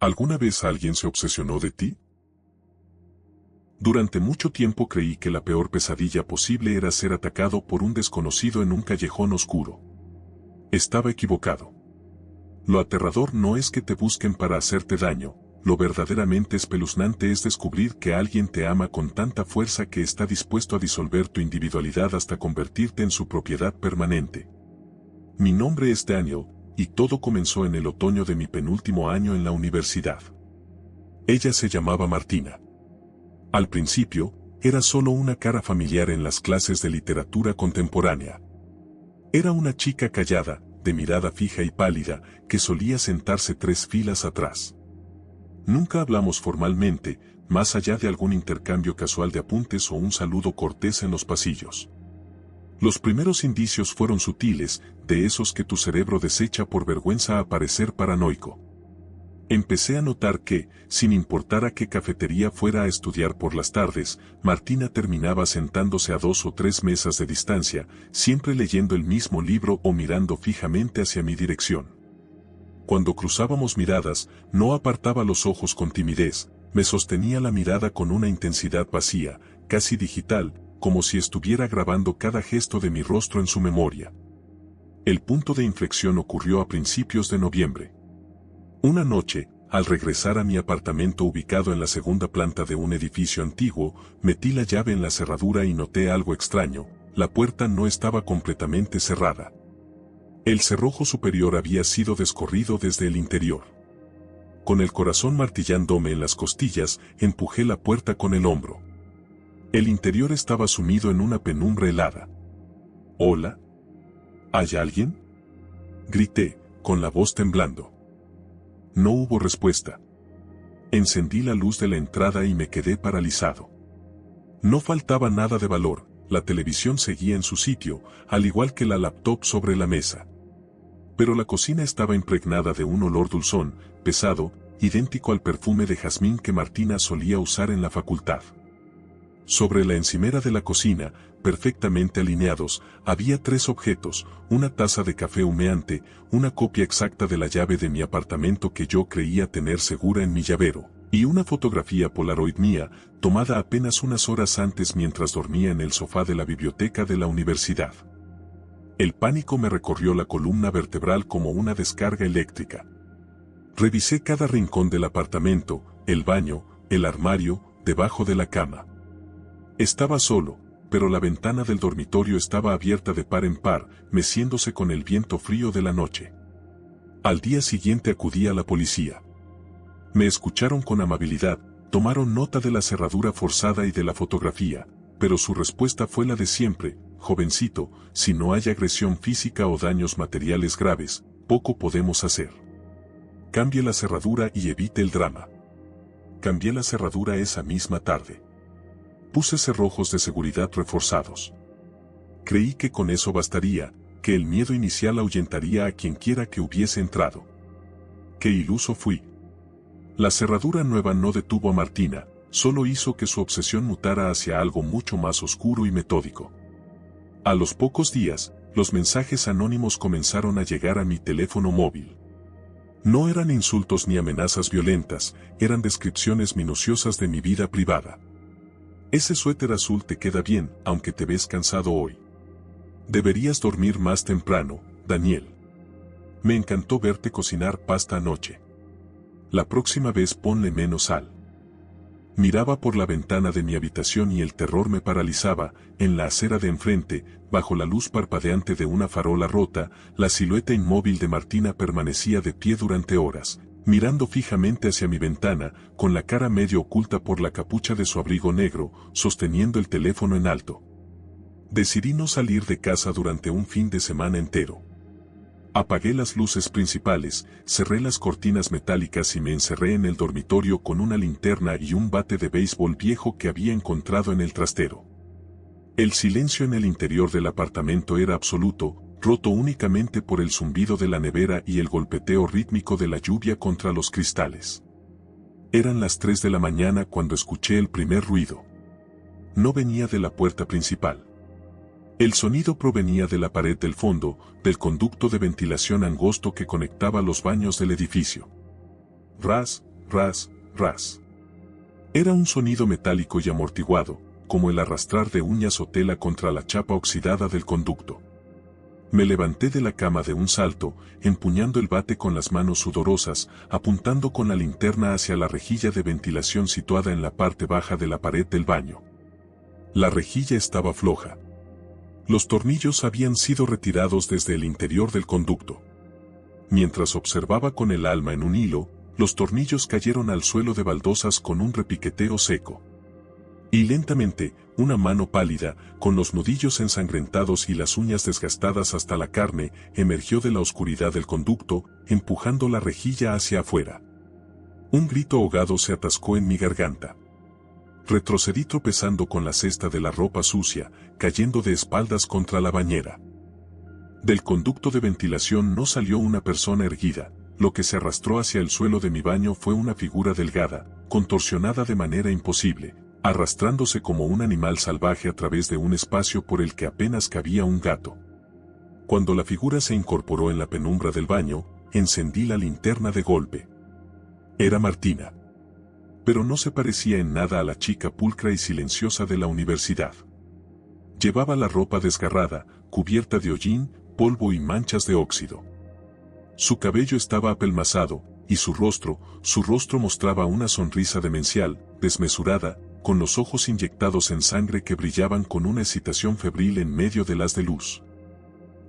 ¿Alguna vez alguien se obsesionó de ti? Durante mucho tiempo creí que la peor pesadilla posible era ser atacado por un desconocido en un callejón oscuro. Estaba equivocado. Lo aterrador no es que te busquen para hacerte daño, lo verdaderamente espeluznante es descubrir que alguien te ama con tanta fuerza que está dispuesto a disolver tu individualidad hasta convertirte en su propiedad permanente. Mi nombre es Daniel, y todo comenzó en el otoño de mi penúltimo año en la universidad. Ella se llamaba Martina. Al principio, era solo una cara familiar en las clases de literatura contemporánea. Era una chica callada, de mirada fija y pálida, que solía sentarse 3 filas atrás. Nunca hablamos formalmente, más allá de algún intercambio casual de apuntes o un saludo cortés en los pasillos. Los primeros indicios fueron sutiles, de esos que tu cerebro desecha por vergüenza a parecer paranoico. Empecé a notar que, sin importar a qué cafetería fuera a estudiar por las tardes, Martina terminaba sentándose a 2 o 3 mesas de distancia, siempre leyendo el mismo libro o mirando fijamente hacia mi dirección. Cuando cruzábamos miradas, no apartaba los ojos con timidez, me sostenía la mirada con una intensidad vacía, casi digital, como si estuviera grabando cada gesto de mi rostro en su memoria. El punto de inflexión ocurrió a principios de noviembre. Una noche, al regresar a mi apartamento ubicado en la segunda planta de un edificio antiguo, metí la llave en la cerradura y noté algo extraño, la puerta no estaba completamente cerrada. El cerrojo superior había sido descorrido desde el interior. Con el corazón martillándome en las costillas, empujé la puerta con el hombro. El interior estaba sumido en una penumbra helada. «¿Hola? ¿Hay alguien?», grité, con la voz temblando. No hubo respuesta. Encendí la luz de la entrada y me quedé paralizado. No faltaba nada de valor, la televisión seguía en su sitio, al igual que la laptop sobre la mesa. Pero la cocina estaba impregnada de un olor dulzón, pesado, idéntico al perfume de jazmín que Martina solía usar en la facultad. Sobre la encimera de la cocina, perfectamente alineados, había 3 objetos, una taza de café humeante, una copia exacta de la llave de mi apartamento que yo creía tener segura en mi llavero, y una fotografía Polaroid mía, tomada apenas unas horas antes mientras dormía en el sofá de la biblioteca de la universidad. El pánico me recorrió la columna vertebral como una descarga eléctrica. Revisé cada rincón del apartamento, el baño, el armario, debajo de la cama. Estaba solo, pero la ventana del dormitorio estaba abierta de par en par, meciéndose con el viento frío de la noche. Al día siguiente acudí a la policía. Me escucharon con amabilidad, tomaron nota de la cerradura forzada y de la fotografía, pero su respuesta fue la de siempre: «Jovencito, si no hay agresión física o daños materiales graves, poco podemos hacer. Cambie la cerradura y evite el drama». Cambié la cerradura esa misma tarde. Puse cerrojos de seguridad reforzados. Creí que con eso bastaría, que el miedo inicial ahuyentaría a quien quiera que hubiese entrado. Qué iluso fui. La cerradura nueva no detuvo a Martina, solo hizo que su obsesión mutara hacia algo mucho más oscuro y metódico. A los pocos días, los mensajes anónimos comenzaron a llegar a mi teléfono móvil. No eran insultos ni amenazas violentas, eran descripciones minuciosas de mi vida privada. «Ese suéter azul te queda bien, aunque te ves cansado hoy. Deberías dormir más temprano, Daniel. Me encantó verte cocinar pasta anoche. La próxima vez ponle menos sal». Miraba por la ventana de mi habitación y el terror me paralizaba. En la acera de enfrente, bajo la luz parpadeante de una farola rota, la silueta inmóvil de Martina permanecía de pie durante horas, mirando fijamente hacia mi ventana, con la cara medio oculta por la capucha de su abrigo negro, sosteniendo el teléfono en alto. Decidí no salir de casa durante un fin de semana entero. Apagué las luces principales, cerré las cortinas metálicas y me encerré en el dormitorio con una linterna y un bate de béisbol viejo que había encontrado en el trastero. El silencio en el interior del apartamento era absoluto, roto únicamente por el zumbido de la nevera y el golpeteo rítmico de la lluvia contra los cristales. Eran las 3 de la mañana cuando escuché el primer ruido. No venía de la puerta principal. El sonido provenía de la pared del fondo, del conducto de ventilación angosto que conectaba los baños del edificio. «Ras, ras, ras. Era un sonido metálico y amortiguado, como el arrastrar de uñas o tela contra la chapa oxidada del conducto. Me levanté de la cama de un salto, empuñando el bate con las manos sudorosas, apuntando con la linterna hacia la rejilla de ventilación situada en la parte baja de la pared del baño. La rejilla estaba floja. Los tornillos habían sido retirados desde el interior del conducto. Mientras observaba con el alma en un hilo, los tornillos cayeron al suelo de baldosas con un repiqueteo seco. Y lentamente, una mano pálida, con los nudillos ensangrentados y las uñas desgastadas hasta la carne, emergió de la oscuridad del conducto, empujando la rejilla hacia afuera. Un grito ahogado se atascó en mi garganta. Retrocedí tropezando con la cesta de la ropa sucia, cayendo de espaldas contra la bañera. Del conducto de ventilación no salió una persona erguida. Lo que se arrastró hacia el suelo de mi baño fue una figura delgada, contorsionada de manera imposible, arrastrándose como un animal salvaje a través de un espacio por el que apenas cabía un gato. Cuando la figura se incorporó en la penumbra del baño, encendí la linterna de golpe. Era Martina. Pero no se parecía en nada a la chica pulcra y silenciosa de la universidad. Llevaba la ropa desgarrada, cubierta de hollín, polvo y manchas de óxido. Su cabello estaba apelmazado, y su rostro mostraba una sonrisa demencial, desmesurada, con los ojos inyectados en sangre que brillaban con una excitación febril en medio del haz de luz.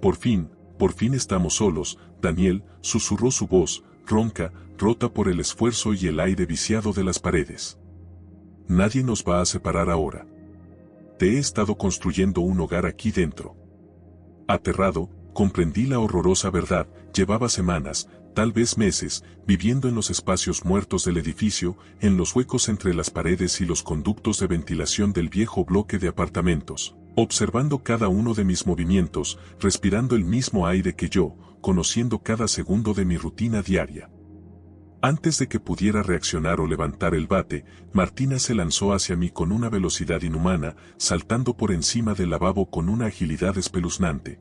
Por fin estamos solos, Daniel, susurró su voz, ronca, rota por el esfuerzo y el aire viciado de las paredes. Nadie nos va a separar ahora. Te he estado construyendo un hogar aquí dentro. Aterrado, comprendí la horrorosa verdad. Llevaba semanas, tal vez meses, viviendo en los espacios muertos del edificio, en los huecos entre las paredes y los conductos de ventilación del viejo bloque de apartamentos, observando cada uno de mis movimientos, respirando el mismo aire que yo, conociendo cada segundo de mi rutina diaria. Antes de que pudiera reaccionar o levantar el bate, Martina se lanzó hacia mí con una velocidad inhumana, saltando por encima del lavabo con una agilidad espeluznante.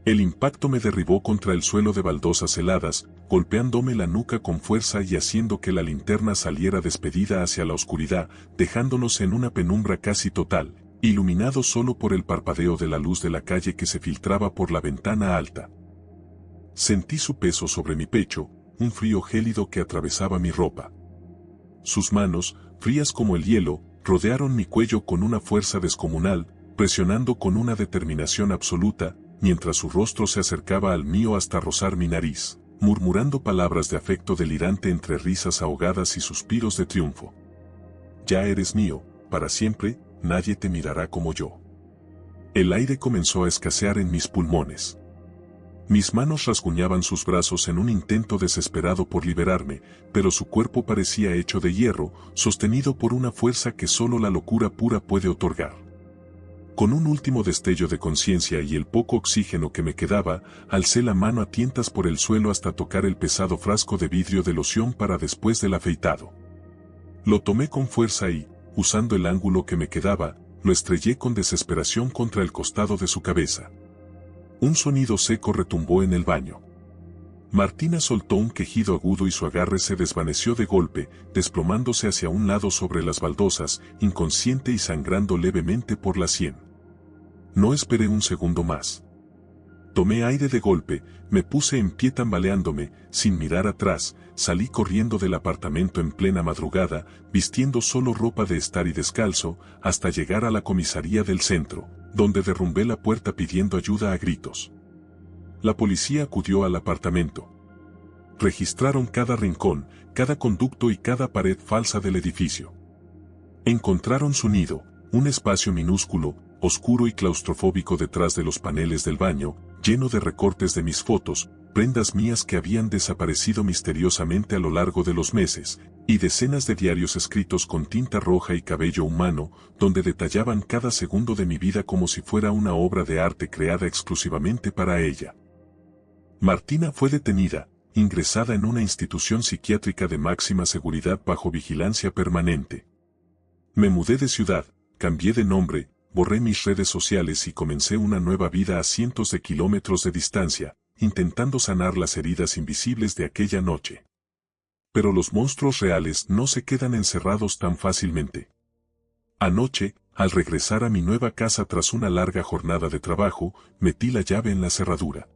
El impacto me derribó contra el suelo de baldosas heladas, golpeándome la nuca con fuerza y haciendo que la linterna saliera despedida hacia la oscuridad, dejándonos en una penumbra casi total, iluminados solo por el parpadeo de la luz de la calle que se filtraba por la ventana alta. Sentí su peso sobre mi pecho, un frío gélido que atravesaba mi ropa. Sus manos, frías como el hielo, rodearon mi cuello con una fuerza descomunal, presionando con una determinación absoluta, mientras su rostro se acercaba al mío hasta rozar mi nariz, murmurando palabras de afecto delirante entre risas ahogadas y suspiros de triunfo. Ya eres mío, para siempre, nadie te mirará como yo. El aire comenzó a escasear en mis pulmones. Mis manos rasguñaban sus brazos en un intento desesperado por liberarme, pero su cuerpo parecía hecho de hierro, sostenido por una fuerza que solo la locura pura puede otorgar. Con un último destello de conciencia y el poco oxígeno que me quedaba, alcé la mano a tientas por el suelo hasta tocar el pesado frasco de vidrio de loción para después del afeitado. Lo tomé con fuerza y, usando el ángulo que me quedaba, lo estrellé con desesperación contra el costado de su cabeza. Un sonido seco retumbó en el baño. Martina soltó un quejido agudo y su agarre se desvaneció de golpe, desplomándose hacia un lado sobre las baldosas, inconsciente y sangrando levemente por la sien. No esperé un segundo más. Tomé aire de golpe, me puse en pie tambaleándome, sin mirar atrás, salí corriendo del apartamento en plena madrugada, vistiendo solo ropa de estar y descalzo, hasta llegar a la comisaría del centro, donde derrumbé la puerta pidiendo ayuda a gritos. La policía acudió al apartamento. Registraron cada rincón, cada conducto y cada pared falsa del edificio. Encontraron su nido, un espacio minúsculo, oscuro y claustrofóbico detrás de los paneles del baño, lleno de recortes de mis fotos, prendas mías que habían desaparecido misteriosamente a lo largo de los meses, y decenas de diarios escritos con tinta roja y cabello humano, donde detallaban cada segundo de mi vida como si fuera una obra de arte creada exclusivamente para ella. Martina fue detenida, ingresada en una institución psiquiátrica de máxima seguridad bajo vigilancia permanente. Me mudé de ciudad, cambié de nombre, borré mis redes sociales y comencé una nueva vida a cientos de kilómetros de distancia, intentando sanar las heridas invisibles de aquella noche. Pero los monstruos reales no se quedan encerrados tan fácilmente. Anoche, al regresar a mi nueva casa tras una larga jornada de trabajo, metí la llave en la cerradura.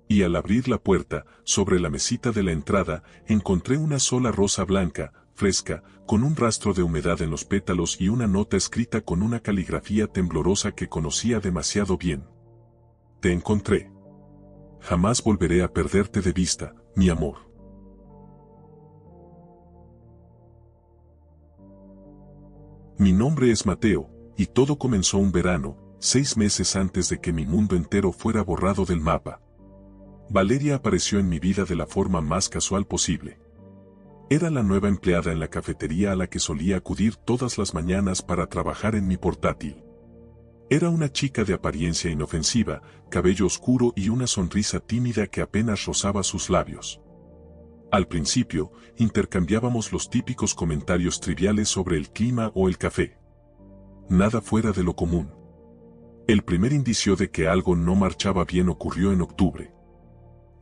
Y al abrir la puerta, sobre la mesita de la entrada, encontré una sola rosa blanca, fresca, con un rastro de humedad en los pétalos y una nota escrita con una caligrafía temblorosa que conocía demasiado bien. Te encontré. Jamás volveré a perderte de vista, mi amor. Mi nombre es Mateo, y todo comenzó un verano, 6 meses antes de que mi mundo entero fuera borrado del mapa. Valeria apareció en mi vida de la forma más casual posible. Era la nueva empleada en la cafetería a la que solía acudir todas las mañanas para trabajar en mi portátil. Era una chica de apariencia inofensiva, cabello oscuro y una sonrisa tímida que apenas rozaba sus labios. Al principio, intercambiábamos los típicos comentarios triviales sobre el clima o el café. Nada fuera de lo común. El primer indicio de que algo no marchaba bien ocurrió en octubre.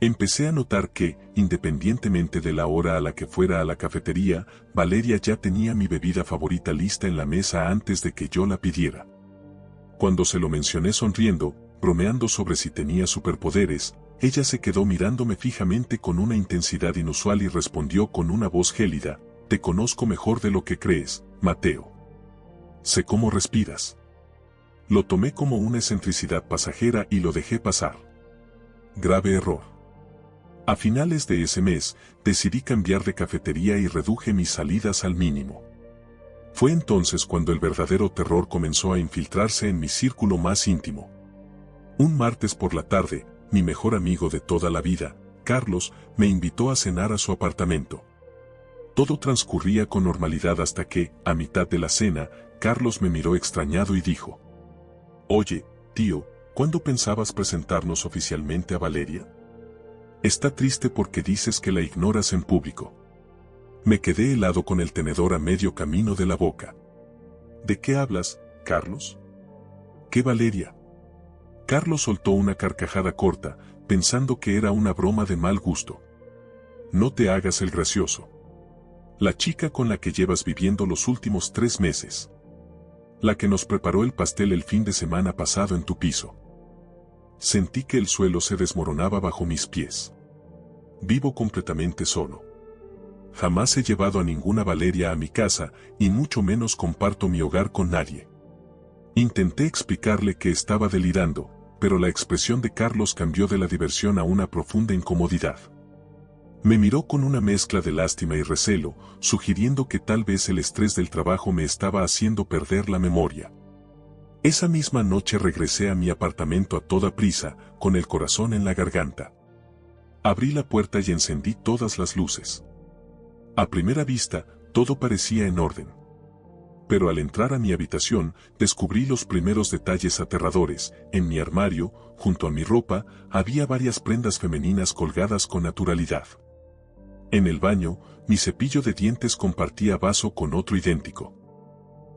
Empecé a notar que, independientemente de la hora a la que fuera a la cafetería, Valeria ya tenía mi bebida favorita lista en la mesa antes de que yo la pidiera. Cuando se lo mencioné sonriendo, bromeando sobre si tenía superpoderes, ella se quedó mirándome fijamente con una intensidad inusual y respondió con una voz gélida: te conozco mejor de lo que crees, Mateo. Sé cómo respiras. Lo tomé como una excentricidad pasajera y lo dejé pasar. Grave error. A finales de ese mes, decidí cambiar de cafetería y reduje mis salidas al mínimo. Fue entonces cuando el verdadero terror comenzó a infiltrarse en mi círculo más íntimo. Un martes por la tarde, mi mejor amigo de toda la vida, Carlos, me invitó a cenar a su apartamento. Todo transcurría con normalidad hasta que, a mitad de la cena, Carlos me miró extrañado y dijo: Oye, tío, ¿cuándo pensabas presentarnos oficialmente a Valeria? Está triste porque dices que la ignoras en público. Me quedé helado con el tenedor a medio camino de la boca. ¿De qué hablas, Carlos? ¿Qué Valeria? Carlos soltó una carcajada corta, pensando que era una broma de mal gusto. No te hagas el gracioso. La chica con la que llevas viviendo los últimos 3 meses. La que nos preparó el pastel el fin de semana pasado en tu piso. Sentí que el suelo se desmoronaba bajo mis pies. Vivo completamente solo. Jamás he llevado a ninguna Valeria a mi casa, y mucho menos comparto mi hogar con nadie. Intenté explicarle que estaba delirando, pero la expresión de Carlos cambió de la diversión a una profunda incomodidad. Me miró con una mezcla de lástima y recelo, sugiriendo que tal vez el estrés del trabajo me estaba haciendo perder la memoria. Esa misma noche regresé a mi apartamento a toda prisa, con el corazón en la garganta. Abrí la puerta y encendí todas las luces. A primera vista, todo parecía en orden. Pero al entrar a mi habitación, descubrí los primeros detalles aterradores. En mi armario, junto a mi ropa, había varias prendas femeninas colgadas con naturalidad. En el baño, mi cepillo de dientes compartía vaso con otro idéntico.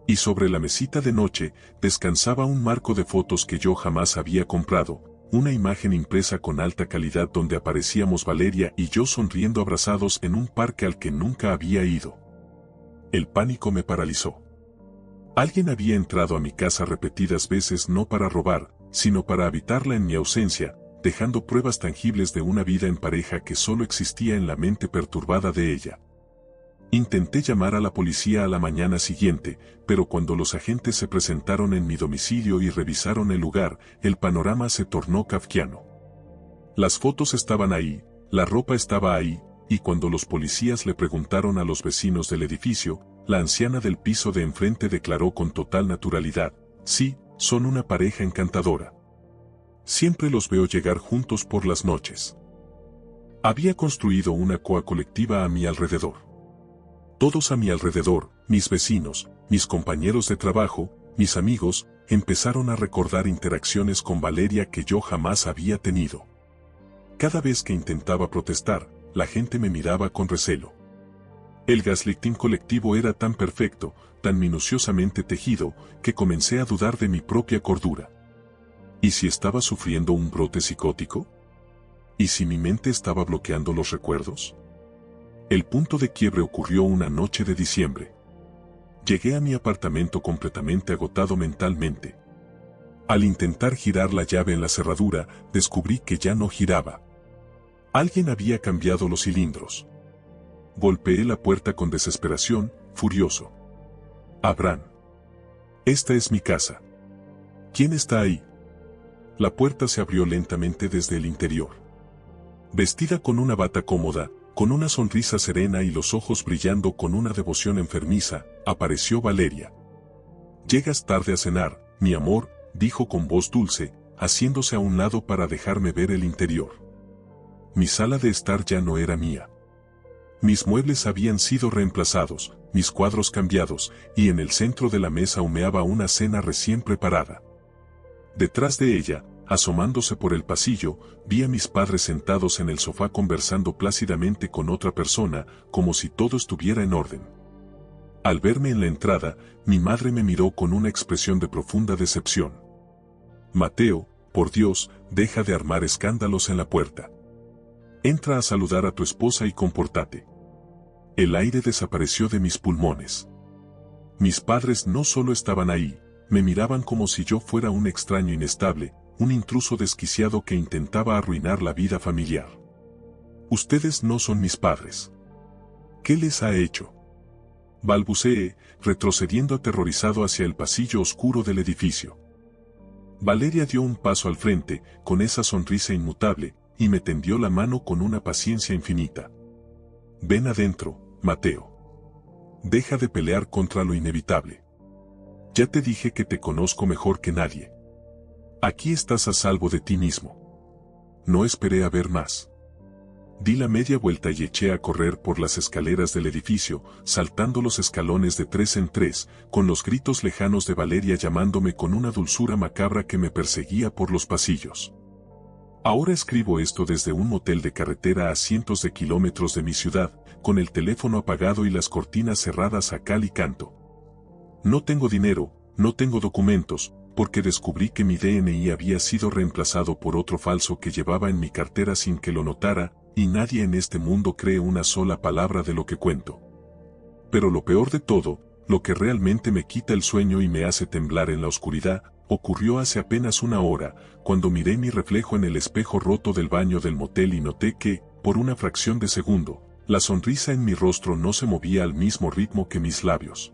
Y sobre la mesita de noche, descansaba un marco de fotos que yo jamás había comprado, una imagen impresa con alta calidad donde aparecíamos Valeria y yo sonriendo abrazados en un parque al que nunca había ido. El pánico me paralizó. Alguien había entrado a mi casa repetidas veces no para robar, sino para habitarla en mi ausencia, dejando pruebas tangibles de una vida en pareja que solo existía en la mente perturbada de ella. Intenté llamar a la policía a la mañana siguiente, pero cuando los agentes se presentaron en mi domicilio y revisaron el lugar, el panorama se tornó kafkiano. Las fotos estaban ahí, la ropa estaba ahí, y cuando los policías le preguntaron a los vecinos del edificio, la anciana del piso de enfrente declaró con total naturalidad: sí, son una pareja encantadora. Siempre los veo llegar juntos por las noches. Había construido una coa colectiva a mi alrededor. Todos a mi alrededor, mis vecinos, mis compañeros de trabajo, mis amigos, empezaron a recordar interacciones con Valeria que yo jamás había tenido. Cada vez que intentaba protestar, la gente me miraba con recelo. El gaslighting colectivo era tan perfecto, tan minuciosamente tejido, que comencé a dudar de mi propia cordura. ¿Y si estaba sufriendo un brote psicótico? ¿Y si mi mente estaba bloqueando los recuerdos? El punto de quiebre ocurrió una noche de diciembre. Llegué a mi apartamento completamente agotado mentalmente. Al intentar girar la llave en la cerradura, descubrí que ya no giraba. Alguien había cambiado los cilindros. Golpeé la puerta con desesperación, furioso. Abraham. Esta es mi casa. ¿Quién está ahí? La puerta se abrió lentamente desde el interior. Vestida con una bata cómoda, con una sonrisa serena y los ojos brillando con una devoción enfermiza, apareció Valeria. «Llegas tarde a cenar, mi amor», dijo con voz dulce, haciéndose a un lado para dejarme ver el interior. Mi sala de estar ya no era mía. Mis muebles habían sido reemplazados, mis cuadros cambiados, y en el centro de la mesa humeaba una cena recién preparada. Detrás de ella, asomándose por el pasillo, vi a mis padres sentados en el sofá conversando plácidamente con otra persona, como si todo estuviera en orden. Al verme en la entrada, mi madre me miró con una expresión de profunda decepción. «Mateo, por Dios, deja de armar escándalos en la puerta. Entra a saludar a tu esposa y compórtate». El aire desapareció de mis pulmones. Mis padres no solo estaban ahí, me miraban como si yo fuera un extraño inestable, un intruso desquiciado que intentaba arruinar la vida familiar. «Ustedes no son mis padres». «¿Qué les ha hecho?», balbuceé, retrocediendo aterrorizado hacia el pasillo oscuro del edificio. Valeria dio un paso al frente, con esa sonrisa inmutable, y me tendió la mano con una paciencia infinita. «Ven adentro, Mateo. Deja de pelear contra lo inevitable. Ya te dije que te conozco mejor que nadie. Aquí estás a salvo de ti mismo». No esperé a ver más. Di la media vuelta y eché a correr por las escaleras del edificio, saltando los escalones de 3 en 3, con los gritos lejanos de Valeria llamándome con una dulzura macabra que me perseguía por los pasillos. Ahora escribo esto desde un motel de carretera a cientos de kilómetros de mi ciudad, con el teléfono apagado y las cortinas cerradas a cal y canto. No tengo dinero, no tengo documentos, porque descubrí que mi DNI había sido reemplazado por otro falso que llevaba en mi cartera sin que lo notara, y nadie en este mundo cree una sola palabra de lo que cuento. Pero lo peor de todo, lo que realmente me quita el sueño y me hace temblar en la oscuridad, ocurrió hace apenas una hora, cuando miré mi reflejo en el espejo roto del baño del motel y noté que, por una fracción de segundo, la sonrisa en mi rostro no se movía al mismo ritmo que mis labios.